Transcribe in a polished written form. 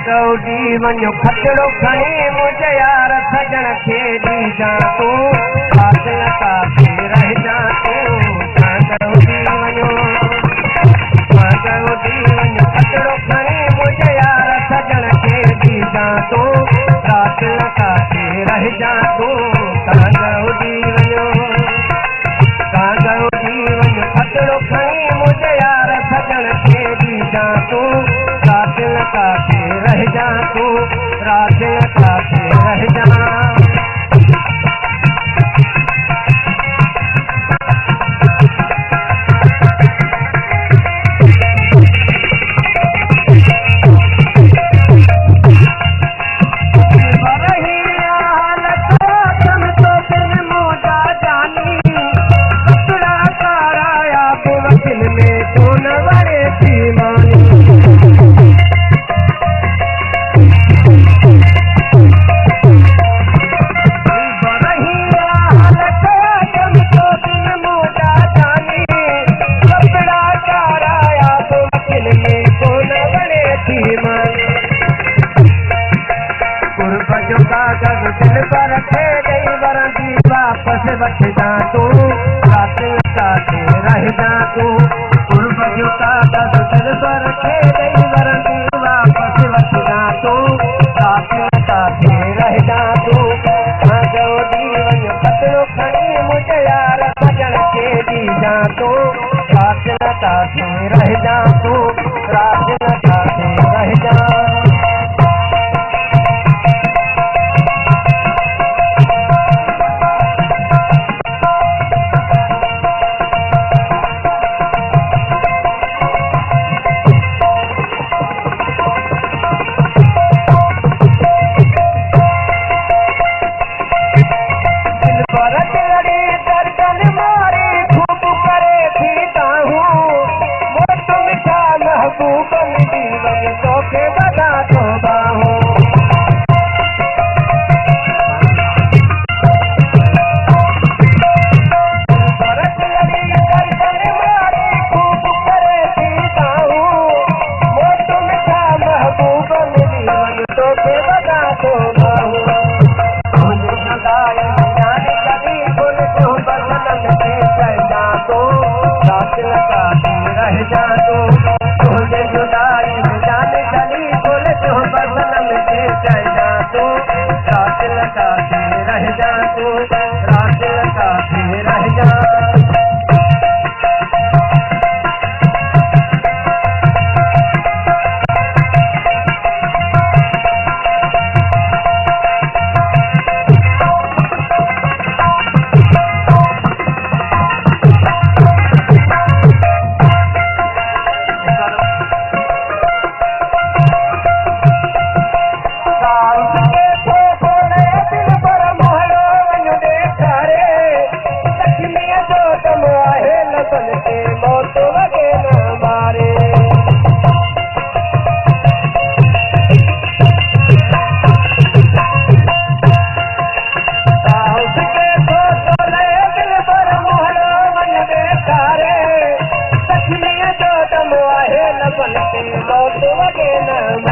गौडी वञो खचड़ो खणी मुझे यार सजन खे ॾीजा तूं कातिल काथे रहिजा तूं गौडी वञो खचड़ो खणी मुझे यार सजन खे ॾीजा तूं कातिल काथे रहिजा तूं गौडी वञो खचड़ो खणी मुझे यार सजन खे ॾीजा तूं कातिल काथे रहिजा तूं कातिल काथे रहिजा वापस वठजा तूं कातिल काथे रहिजा तूं कुर्ब जो कागज़ दिल पर खे ॾेई वरंदी वापस वठजा तूं कातिल काथे रहिजा तूं गौडी वञो खचड़ो खणी मुझे यार सजन खे ॾीजा तूं कातिल काथे रहिजा तूं कातिल काथे रहिजा मौत वगे न